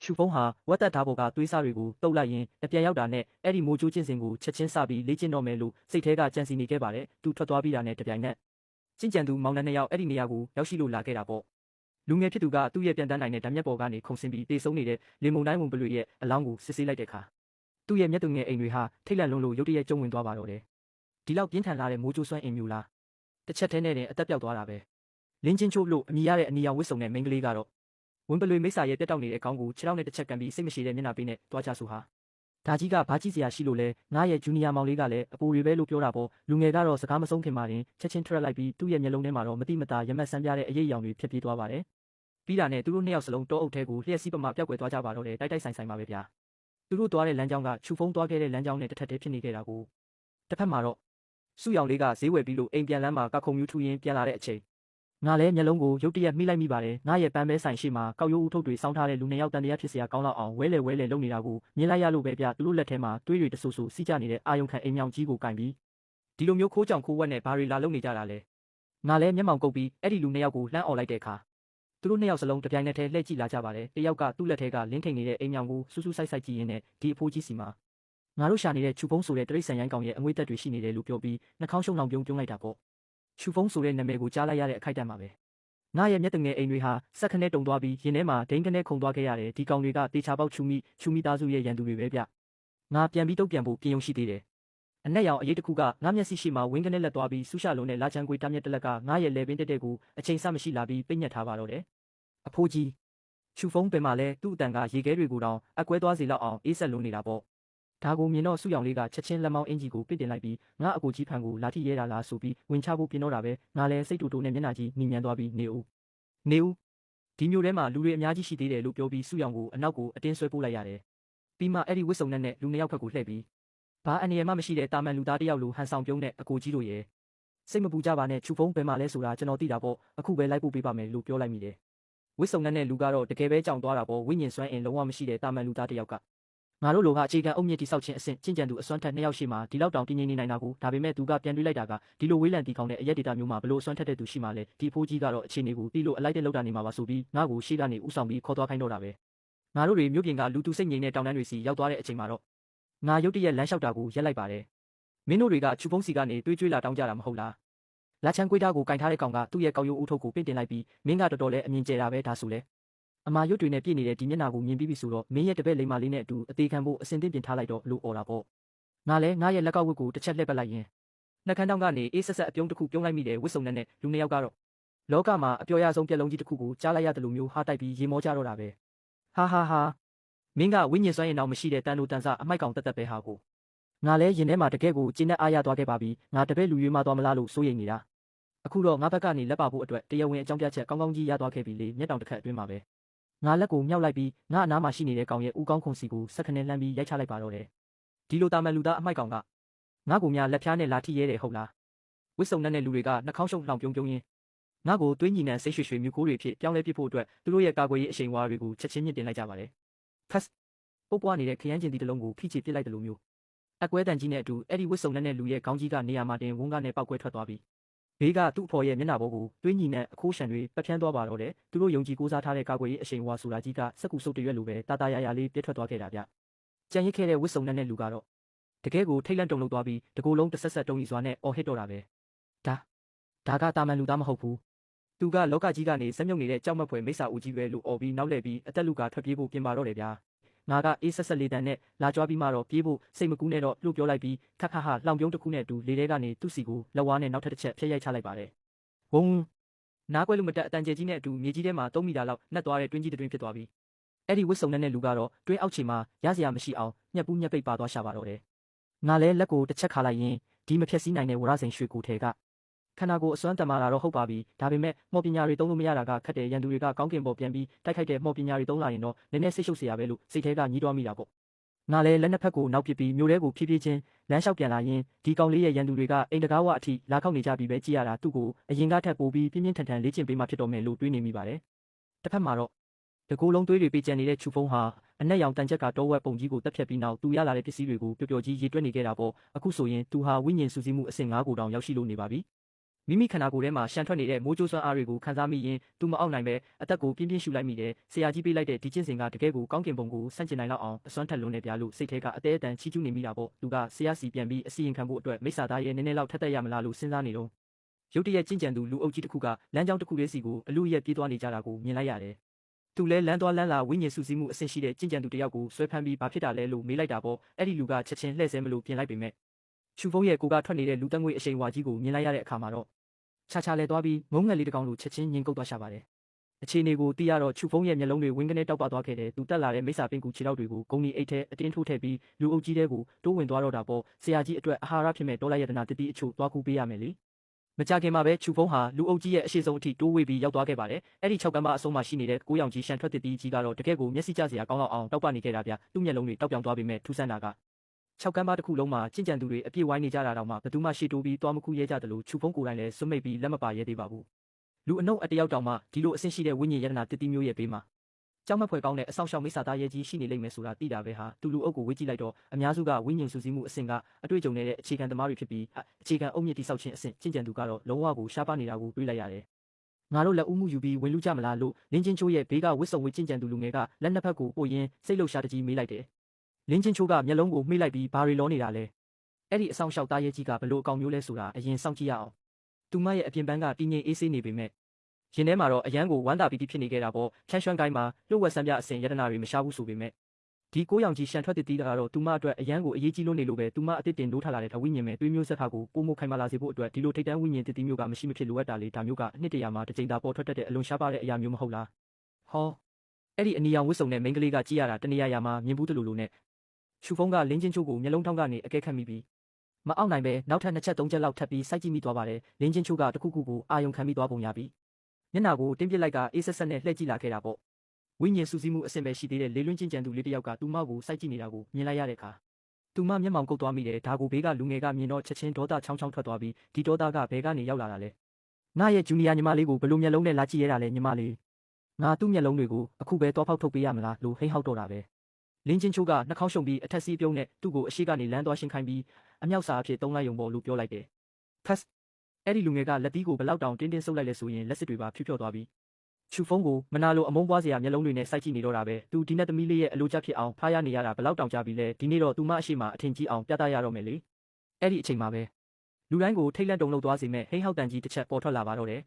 ချူဖုံးဟာဝက်သက်ဓာဘော်ကသွေးစားတွေကိုတုပ်လိုက်ရင်အပြန်ရောက်တာနဲ့အဲ့ဒီမိုးကျိုးကျင့်စဉ်ကိုချက်ချင်းစပြီးလေ့ကျင့်တော့မယ်လို့စိတ်ထဲကကြံစီနေခဲ့ပါတယ်သူထွက်သွားပြီးတာနဲ့တပြိုင်နက်ကျင့်ကြံသူမောင်နှံနှစ်ယောက်အဲ့ဒီနေရာကိုရောက်ရှိလို့လာခဲ့တာပေါ့လူငယ်ဖြစ်သူကသူ့ရဲ့ပြန်တန်းနိုင်တဲ့ဓာတ်မျက်ပေါ်ကနေခုန်ဆင်းပြီးတေဆုံးနေတဲ့လေမုန်တိုင်းဝင်ပလွေရဲ့အလောင်းကိုစစ်ဆေးလိုက်တဲ့အခါသူ့ရဲ့မျက်သူငယ်အိမ်တွေဟာထိတ်လန့်လွန်းလို့ရုတ်တရက်ကျုံဝင်သွားပါတော့တယ်ဒီလောက်ပြင်းထန်လာတဲ့မိုးကြိုးစွမ်းအင်မျိုးလားတစ်ချက်တည်းနဲ့တင်အသက်ပြောက်သွားတာပဲလင်းချင်းချိုးလို့အမိရတဲ့အနီရောင်ဝစ်စုံတဲ့မိန်းကလေးကတော့ဝင်ပလွေမိစ္ဆာရဲ့ပြတ်တောက်နေတဲ့ခေါင်းကိုခြေထောက်နဲ့တစ်ချက်ကန်ပြီးစိတ်မရှိတဲ့မျက်နှာပေးနဲ့တွားချဆိုဟာဒါကြီးကဘာကြီးစရာရှိလို့လဲငါရဲ့ဂျူနီယာမောင်လေးကလည်းအပူတွေပဲလို့ပြောတာပေါ့လူငယ်ကတော့စကားမဆုံးခင်မှာတင်ချက်ချင်းထွက်လိုက်ပြီးသူ့ရဲ့မျက်လုံးထဲမှာတော့မတိမတာရမတ်ဆန်းပြတဲ့အရေးအယောင်တွေဖြစ်ပြေးသွားပါတယ်ပြီးတာနဲ့သူတို့နှစ်ယောက်စလုံးတောအုပ်ထဲကိုလျှက်စီးပမာပျောက်ကွယ်သွားကြပါတော့တယ်တိုက်ဆိုင်ဆိုင်ပါပဲဗျာသူတို့သွားတဲ့လမ်းကြောင်းကချူဖုံးသွားခဲ့တဲ့လမ်းကြောင်းနဲ့တစ်ထပ်တည်းဖြစ်နေခဲ့တာကိုတစ်ဖက်မှာတော့စုရောင်လေးကဈေးဝယ်ပြီးလို့အိမ်ပြန်လမ်းမှာကခုံမြူးထူရင်းပြန်လာတဲ့အချိန်ငါလည်းမျက်လုံးကိုရုတ်တရက်မိလိုက်မိပါတယ်ငါရဲ့ပန်းပဲဆိုင်ရှိမှာကောက်ရိုးဦးထုတ်တွေစောင်းထားတဲ့လူနှစ်ယောက်တန်တရားဖြစ်စရာကောင်းလောက်အောင်ဝဲလေလုံနေတာကိုမြင်လိုက်ရလို့ပဲဗျသူတို့လက်ထဲမှာတွေးတွေတဆူဆူစီးကြနေတဲ့အာယုံခံအိမ်မြောင်ကြီးကိုကင်ပြီးဒီလိုမျိုးခိုးကြောင်ခိုးဝက်နဲ့ဘာတွေလာလုပ်နေကြတာလဲငါလည်းမျက်မှောင်ကုပ်ပြီးအဲ့ဒီလူနှစ်ယောက်ကိုလှမ်းអော်လိုက်တဲ့အခါသူတို့နှစ်ယောက်စလုံးတပြိုင်နက်တည်းလှည့်ကြည့်လာကြပါတယ်တယောက်ကသူ့လက်ထဲကလင်းထိန်နေတဲ့အိမ်မြောင်ကိုစူးစူးဆိုင်ကြည့်ရင်းနဲ့ဒီအဖိုးကြီးစီမှာငါတို့ရှာနေတဲ့ချူဖုံးဆိုတဲ့တရိတ်ဆန်ရိုင်းကောင်ရဲ့အငွေ့သက်တွေရှိနေတယ်လို့ပြောပြီးနှာခေါင်းရှုံလောင်ပြုံးလိုက်တာပေါ့ချူဖုံးဆိုတဲ့နာမည်ကိုကြားလိုက်ရတဲ့အခိုက်အတန့်မှာပဲငါရဲ့မျက်တငယ်အိမ်တွေဟာစက်ခနဲ့တုံသွားပြီးရင်ထဲမှာဒိန်းကနေခုန်သွားခဲ့ရတယ်ဒီကောင်တွေကတေချာပေါက်ချူမီသားစုရဲ့ရန်သူတွေပဲဗျငါပြန်ပြီးတုတ်ပြန်ဖို့ပြင်ုံရှိသေးတယ်အနက်ရောင်အရေးတစ်ခုကငါမျက်စိရှိမှဝင်းကနေလက်သွားပြီးဆူးရှလုံးနဲ့လာချန်ကွေတားမြက်တလက်ကငါရဲ့လေပင်တက်တဲ့ကိုအချိန်စမရှိလာပြီးပိတ်ညက်ထားပါတော့တယ်အဖိုးကြီးချူဖုံးပင်မှာလဲသူ့အတန်ကရေခဲတွေကိုတောင်အကွဲသွားစေလောက်အောင်အေးဆက်လုံးနေတာပေါ့ဒါကိုမြင်တော့စုရောင်လေးကချက်ချင်းလက်မောင်းအင်ဂျီကိုပစ်တင်လိုက်ပြီးငါအကိုကြီးဖန်ကိုလာထိရဲတာလားဆိုပြီးဝင်ချဖို့ပြင်တော့တာပဲငါလဲစိတ်တူတူနဲ့မျက်နှာကြီးမြင်မြန်သွားပြီးနေဦးဒီမျိုးထဲမှာလူတွေအများကြီးရှိသေးတယ်လို့ပြောပြီးစုရောင်ကိုအနောက်ကိုအတင်းဆွဲပို့လိုက်ရတယ်ပြီးမှအဲ့ဒီဝစ်စုံနဲ့လူနှစ်ယောက်ခက်ကိုလှည့်ပြီးဘာအန္တရာယ်မှမရှိတဲ့တာမန်လူသားတစ်ယောက်လိုဟန်ဆောင်ပြုံးတဲ့အကိုကြီးတို့ရဲ့စိတ်မပူကြပါနဲ့ချူဖုံးဘယ်မှာလဲဆိုတာကျွန်တော်သိတာပေါ့အခုပဲလိုက်ပို့ပေးပါမယ်လို့ပြောလိုက်မိတယ်ဝစ်စုံနဲ့လူကတော့တကယ်ပဲကြောင်သွားတာပေါ့ဝိညာဉ်စွမ်းအင်လုံးဝမရှိတဲ့တာမန်လူသားတစ်ယောက်ကငါတို့လိုကအခြေခံအုပ်မြင့်တိဆောက်ခြင်းအဆင့်ကျင့်ကြံသူအစွမ်းထက်နှစ်ယောက်ရှိမှဒီလောက်တောင်ပြင်းပြင်းနေနိုင်တာကိုဒါပေမဲ့သူကပြန်တွေးလိုက်တာကဒီလိုဝေးလံတီကောင်းတဲ့အရက်ဒေတာမျိုးမှာဘလို့အစွမ်းထက်တဲ့သူရှိမှလဲဒီဖိုးကြီးကတော့အခြေအနေကိုတီးလို့အလိုက်တဲ့လောက်တာနေမှာပါဆိုပြီးငါ့ကိုရှေ့ကနေဥဆောင်ပြီးခေါ်သွားခိုင်းတော့တာပဲငါတို့တွေမြို့ပြင်ကလူသူစိတ်ငြိမ်တဲ့တောင်တန်းတွေစီရောက်သွားတဲ့အချိန်မှာတော့ငါရုတ်တရက်လမ်းလျှောက်တာကိုရက်လိုက်ပါတယ်မင်းတို့တွေကချူဖုံးစီကနေတွေးကြွေးလာတောင်းကြတာမဟုတ်လားလာချန်ကွေးသားကိုကင်ထားတဲ့ကောင်ကသူ့ရဲ့ကောက်ရိုးဦးထုတ်ကိုပင့်တင်လိုက်ပြီးမင်းကတော်တော်လေးအမြင်ကျဲတာပဲဒါဆိုလဲအမာရွတ်တွေနဲ့ပြည့်နေတဲ့ဒီမျက်နှာကိုမြင်ပြီးပြီဆိုတော့မင်းရဲ့တပည့်လိမ္မာလေးနဲ့အတူအသေးခံဖို့အစင်သင့်ပြင်ထားလိုက်တော့လို့អော်တာပေါ့ငါလည်းငါရဲ့လက်ကောက်ဝတ်ကိုတစ်ချက်လှည့်ပတ်လိုက်ရင်နှက်ခမ်းတောင်းကနေအေးဆက်ဆက်အပြုံးတစ်ခုပြုံးလိုက်မိတယ်ဝစ်စုံနဲ့လူနှစ်ယောက်ကတော့လောကမှာအပျော်ရဆုံးပြက်လုံးကြီးတစ်ခုကိုကြားလိုက်ရတယ်လို့မျိုးဟာတိုက်ပြီးရေမောကြတော့တာပဲဟာမင်းကဝိညာဉ်စွမ်းရင်တော့မရှိတဲ့တန်လိုတန်ဆအမိုက်ကောင်တက်ပဲဟာကိုငါလည်းရင်ထဲမှာတကယ်ကိုကျင်းနဲ့အားရသွားခဲ့ပါပြီငါတပည့်လူရွေးမသွားမလားလို့စိုးရိမ်နေတာအခုတော့ငါဘက်ကနေလက်ပါဖို့အတွက်တရားဝင်အကြောင်းပြချက်ကောင်းကောင်းကြီးရသွားခဲ့ပြီလေမျက်တောင်တစ်ခတ်အတွင်းမှာပဲငါလက်ကိုမြောက်လိုက်ပြီးငါအနားမှာရှိနေတဲ့ကောင်ရဲ့ဦးကောင်းခုံစီကိုစက်ခနဲ့လှမ်းပြီးရိုက်ချလိုက်ပါတော့တယ်ဒီလိုတာမန်လူသားအမိုက်ကောင်ကငါ့ကိုများလက်ဖျားနဲ့လာထိရဲတယ်ဟုတ်လားဝစ်စုံနဲ့လူတွေကနှာခေါင်းရှုံလောင်ပြုံးရင်းငါ့ကိုသွေးညီနံစိတ်ရွှေမြူကိုးတွေဖြစ်ပြောင်းလဲပစ်ဖို့အတွက်သူတို့ရဲ့ကာကွယ်ရေးအရှိန်ဝါတွေကိုချက်ချင်းမြင့်တင်လိုက်ကြပါတယ်ဖက်ပုတ်ပွားနေတဲ့ခရမ်းကျင်တီတစ်လုံးကိုဖိချေပစ်လိုက်တယ်လို့မျိုးအကွဲတန်ကြီးနဲ့အတူအဲ့ဒီဝစ်စုံနဲ့လူရဲ့ခေါင်းကြီးကနေရာမှာတင်ဝန်းကနေပောက်ကွဲထွက်သွားပြီးဘေးကသူ့အဖော်ရဲ့မျက်နှာပေါ်ကိုသွေးညီနဲ့အခိုးရှံတွေပက်ဖြန်းသွားပါတော့တယ်သူတို့ယုံကြည်ကိုးစားထားတဲ့ကာကွယ်ရေးအရှိန်ဝါဆိုတာကြီးကစက်ကူစုပ်တရွက်လိုပဲတာတာရလေးပြည့်ထွက်သွားခဲ့တာဗျကြံရစ်ခဲ့တဲ့ဝစ်စုံနဲ့လူကတော့တကယ်ကိုထိတ်လန့်တုန်လှုပ်သွားပြီးတကိုယ်လုံးတစ်ဆက်တုံးရီစွာနဲ့အော်ဟစ်တော့တာပဲဒါကတာမန်လူသားမဟုတ်ဘူးသူကလောကကြီးကနေစက်မြုပ်နေတဲ့ကြောက်မက်ဖွယ်မိစ္ဆာဦးကြီးပဲလို့အော်ပြီးနောက်လှည့်ပြီးအသက်လူကထွက်ပြေးဖို့ပြင်ပါတော့တယ်ဗျာငါကအေးဆက်လေးတန်နဲ့လာကြွားပြီးမှတော့ပြေးဖို့စိတ်မကူးနဲ့တော့လှုပ်ပြောလိုက်ပြီးခက်ခါလောင်ပြုံးတစ်ခုနဲ့အတူလေထဲကနေသူ့စီကိုလက်ဝါးနဲ့နောက်ထပ်တစ်ချက်ဖျက်ရိုက်ချလိုက်ပါတယ်ဝုန်းနားကွဲလို့မတက်အတန်ကျဲကြီးနဲ့အတူမြေကြီးထဲမှာ3 မီတာလောက်နှက်သွားတဲ့တွင်းကြီးတွင်ဖြစ်သွားပြီးအဲ့ဒီဝစ်စုံနဲ့လူကတော့တွင်းအောက်ခြေမှာရစရာမရှိအောင်ညက်ပူးညက်ပိတ်ပါသွားရှာပါတော့တယ်ငါလဲလက်ကိုတစ်ချက်ခါလိုက်ရင်ဒီမဖြက်စီးနိုင်တဲ့ဝရစိန်ရွှေကိုထဲကခန္ဓာကိုယ်အစွမ်းတန်မာလာတော့ဟုတ်ပါပြီဒါပေမဲ့မော်ပညာတွေသုံးလို့မရတာကခက်တဲ့ရန်သူတွေကကောင်းကင်ပေါ်ပြန်ပြီးတိုက်ခိုက်တဲ့မော်ပညာတွေသုံးလာရင်တော့နည်းနည်းစိတ်ရှုပ်เสียရပဲလို့စိတ်ထဲကညှိတွားမိတာပေါ့ငါလဲလက်နှစ်ဖက်ကိုနောက်ပစ်ပြီးမျိုးထဲကိုဖြည်းဖြည်းချင်းလမ်းလျှောက်ပြန်လာရင်ဒီကောင်လေးရဲ့ရန်သူတွေကအိမ်တကားဝအထိလာခောက်နေကြပြီးပဲကြည်ရတာသူ့ကိုအရင်ကထက်ပိုပြီးပြင်းပြင်းထန်ထန်လေ့ကျင့်ပေးမှဖြစ်တော့မယ်လို့တွေးနေမိပါတယ်တစ်ဖက်မှာတော့တကူလုံးသွေးတွေပေးကြံနေတဲ့ချူဖုံးဟာအနက်ရောင်တန်ချက်ကတောဝက်ပုံကြီးကိုတက်ဖြတ်ပြီးနောက်သူရလာတဲ့ပစ္စည်းတွေကိုပျော်ပျော်ကြီးရေတွက်နေခဲ့တာပေါ့အခုဆိုရင်သူဟာဝိညာဉ်စုစည်းမှုအဆင့် 5 ကိုတောင်ရောက်ရှိလို့နေပါပြီ မိမိခန္ဓာကိုယ်ထဲမှာရှံထွက်နေတဲ့မိုးကြိုးစွမ်းအားတွေကိုခံစားမိရင်သူမအောက်နိုင်ပဲအသက်ကိုပြင်းပြင်းရှူလိုက်မိတယ်ဆရာကြီးပေးလိုက်တဲ့ဒီကျင့်စဉ်ကတကယ်ကိုကောင်းကင်ဘုံကိုဆန့်ကျင်နိုင်လောက်အောင်အစွမ်းထက်လွန်နေပြလို့စိတ်ထဲကအသေးအတန်ချီးကျူးနေမိတာပေါ့သူကဆရာစီပြန်ပြီးအစီရင်ခံဖို့အတွက်မိစ္ဆာသားရဲ့နည်းနည်းလောက်ထက်သက်ရမလားလို့စဉ်းစားနေတော့ရုတ်တရက်ကျင့်ကြံသူလူအုပ်ကြီးတစ်ခုကလမ်းကြောင်းတစ်ခုလေးစီကိုအလူအရက်ပြေးသွားနေကြတာကိုမြင်လိုက်ရတယ်သူလဲလမ်းသွားလမ်းလာဝိညာဉ်စုစည်းမှုအဆင့်ရှိတဲ့ကျင့်ကြံသူတယောက်ကိုဆွဲဖမ်းပြီးဘာဖြစ်တာလဲလို့မေးလိုက်တာပေါ့အဲ့ဒီလူကချက်ချင်းလှည့်ဆဲမလို့ပြင်လိုက်ပေမဲ့ချူဖုံးရဲ့ကိုကထွက်နေတဲ့လူတက်ငွေအရှိန်ဝါကြီးကိုမြင်လိုက်ရတဲ့အခါမှာတော့ခြားခြားလဲသွားပြီးမုံငက်လေးတစ်ကောင်လိုချက်ချင်းငင်ကုတ်သွားရှာပါတယ်အခြေအနေကိုသိရတော့ချူဖုံးရဲ့မျက်လုံးတွေဝင်းကနေတောက်ပသွားခဲ့တယ်သူတက်လာတဲ့မိစ္ဆာပင်ကူခြေထောက်တွေကိုဂုံနီအိတ်ထဲအတင်းထိုးထည့်ပြီးလူအုပ်ကြီးတဲကိုတိုးဝင်သွားတော့တာပေါ့ဆရာကြီးအတွက်အာဟာရဖြစ်မဲ့ဒေါ်လာရတနာတတိအချို့သွားကူပေးရမယ်လေမကြခင်မှာပဲချူဖုံးဟာလူအုပ်ကြီးရဲ့အရှိဆုံးအထိတိုးဝေးပြီးရောက်သွားခဲ့ပါတယ်အဲ့ဒီ6ကမ်းမအဆုံးမှာရှိနေတဲ့ကိုရောင်ကြီးရှန်ထွက်တစ်တီးကြီးကတော့တကယ့်ကိုမျက်စိကျစရာကောင်းတော့အောင်တောက်ပနေခဲ့တာဗျသူ့မျက်လုံးတွေတောက်ပြောင်သွားပေမဲ့ထူးဆန်းတာက6ကမ်းမတစ်ခုလုံးမှာကျင့်ကြံသူတွေအပြည့်ဝိုင်းနေကြတာတော့မှဘသူမှရှေ့တိုးပြီးသွားမခုရဲကြတယ်လို့ချူဖုံးကိုယ်တိုင်လည်းစွန့်မိတ်ပြီးလက်မပါရဲသေးပါဘူးလူအနှုတ်အတယောက်တောင်မှဒီလိုအဆင့်ရှိတဲ့ဝိညာဉ်ယတနာတစ်တီးမျိုးရဲ့ဘေးမှာကြောက်မက်ဖွယ်ကောင်းတဲ့အဆောင်ရှောက်မိစ္ဆာသားရဲကြီးရှိနေလိမ့်မယ်ဆိုတာသိတာပဲဟာသူလူအုပ်ကိုဝေ့ကြည့်လိုက်တော့အများစုကဝိညာဉ်စုစည်းမှုအဆင့်ကအတွေ့အကြုံနဲ့အခြေခံသမားတွေဖြစ်ပြီးအခြေခံအုတ်မြစ်တိဆောက်ခြင်းအဆင့်ကျင့်ကြံသူကတော့လုံးဝကိုရှားပါနေတာကိုတွေ့လိုက်ရတယ်ငါတို့လက်ဦးမှုယူပြီးဝင်လူကြမလားလို့လင်းချင်းချိုးရဲ့ဘေးကဝစ်စုံဝစ်ကျင့်ကြံသူလူငယ်ကလက်နှစ်ဖက်ကိုပို့ရင်းစိတ်လှုပ်ရှားတကြီးမေးလိုက်တယ်လင်းချင်းချိုးကမျက်လုံးကိုမှိတ်လိုက်ပြီးဘာတွေလောနေတာလဲအဲ့ဒီအဆောင်ရှောက်သားရဲကြီးကဘလို့အကောင်မျိုးလဲဆိုတာအရင်စောင့်ကြည့်ရအောင်သူမရဲ့အပြင်ပန်းကတည်ငြိမ်အေးဆေးနေပေမဲ့ရင်ထဲမှာတော့အရန်ကိုဝမ်းသာပီတိဖြစ်နေခဲ့တာပေါ့ချမ်းရွှမ်းကိုင်းမှာလှုပ်ဝက်ဆန်းပြအစင်ယတနာတွေမရှားဘူးဆိုပေမဲ့ဒီကိုရောင်ကြီးရှန်ထွက်တဲ့တီးကတော့သူမအတွက်အရန်ကိုအရေးကြီးလို့နေလို့ပဲသူမအစ်စ်တင်လို့ထားလာတဲ့ဝိညာဉ်မဲ့တွေးမျိုးဆက်ခါကိုပိုမိုခိုင်မာလာစေဖို့အတွက်ဒီလိုထိတ်တန်းဝိညာဉ်တစ်တီးမျိုးကမရှိမဖြစ်လိုအပ်တာလေဒါမျိုးကအနှစ်တရာမှာတစ်ကြိမ်သာပေါ်ထွက်တတ်တဲ့အလွန်ရှားပါတဲ့အရာမျိုးမဟုတ်လားဟောအဲ့ဒီအနီရောင်ဝစ်စုံနဲ့မိန်းကလေးကကြည့်ရတာတနေရာမှာမြင်ဘူးတလူလိုနဲ့ချူဖုံးကလင်းချင်းချိုးကိုမျက်လုံးထောင်းကနေအကဲခတ်မိပြီးမအောင်နိုင်ပဲနောက်ထပ်2ချက်3ချက်လောက်ထပ်ပြီးစိုက်ကြည့်မိသွားပါတယ်လင်းချင်းချိုးကတခုခုကိုအာယုံခံပြီးသွားပုံရပြီးမျက်နှာကိုတင်းပစ်လိုက်ကအေးဆက်ဆက်နဲ့လှည့်ကြည့်လာခဲ့တာပေါ့ဝိညာဉ်စုစည်းမှုအဆင့်ပဲရှိသေးတဲ့လေလွင့်ကျင့်ကြံသူလေးတစ်ယောက်ကသူမကိုစိုက်ကြည့်နေတာကိုမြင်လိုက်ရတဲ့အခါသူမမျက်မှောင်ကုတ်သွားမိတယ်ဒါကိုဘေးကလူငယ်ကမြင်တော့ချက်ချင်းဒေါသချောင်းချောင်းထွက်သွားပြီးဒီဒေါသကဘဲကနေရောက်လာတာလဲငါရဲ့ဂျူနီယာညီမလေးကိုဘယ်လိုမျက်လုံးနဲ့လာကြည့်ရတာလဲညီမလေးငါသူ့မျက်လုံးတွေကိုအခုပဲတောဖောက်ထုတ်ပေးရမလားလို့ဟိန်းဟောက်တော့တာပဲလင်းချင်းချိုးကနှာခေါင်းရှုံပြီးအထက်စီးပြုံးနဲ့သူ့ကိုအရှိကနေလမ်းသွားရှင်းခိုင်းပြီးအမြောက်စာအဖြစ်သုံးလိုက်ရုံပေါ်လို့ပြောလိုက်တယ်ဖက်အဲ့ဒီလူငယ်ကလက်သီးကိုဘလောက်တောင်တင်းတင်းဆုပ်လိုက်လဲဆိုရင်လက်စစ်တွေပါဖြူဖြော့သွားပြီးချူဖုံးကိုမနာလိုအမုန်းပွားစရာမျက်လုံးတွေနဲ့စိုက်ကြည့်နေတော့တာပဲသူဒီနဲ့သမီးလေးရဲ့အလိုကျဖြစ်အောင်ဖားရနေရတာဘလောက်တောင်ကြပြီလဲဒီနေ့တော့သူမအရှိမအထင်ကြီးအောင်ပြသရတော့မယ်လေအဲ့ဒီအချိန်မှာပဲလူတိုင်းကိုထိတ်လန့်တုန်လှုပ်သွားစေမဲ့ဟိန်းဟောက်တန်ကြီးတစ်ချက်ပေါ်ထွက်လာပါတော့တယ်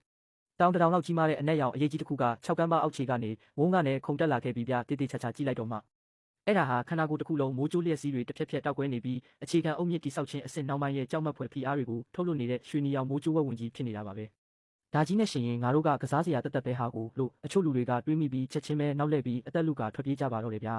တောင်တောင်လောက်ကြီးမားတဲ့အနက်ရောင်အရေးကြီးတစ်ခုက6ကမ်းပါအောက်ခြေကနေဝုန်းကနေခုန်တက်လာခဲ့ပြီးပြတေးသေးချာချာကြည့်လိုက်တော့မှအဲ့ဒါဟာခန္ဓာကိုယ်တစ်ခုလုံးမိုးကြိုးလျက်စီးတွေတစ်ဖြက်ဖြက်တောက်ကွဲနေပြီးအခြေခံအုတ်မြစ်တိဆောက်ခြင်းအဆင့်နှောင်းပိုင်းရဲ့ကြောက်မက်ဖွယ်ဖိအားတွေကိုထုတ်လွှတ်နေတဲ့ရွှေနီရောင်မိုးကြိုးဝက်ဝင်ကြီးဖြစ်နေတာပါပဲဒါကြီးနဲ့ရှင်ရင်ငါတို့ကကစားစရာတက်တက်ပဲဟာကိုလို့အချို့လူတွေကတွေးမိပြီးချက်ချင်းပဲနောက်လှည့်ပြီးအသက်လူကထွက်ပြေးကြပါတော့တယ်ဗျာ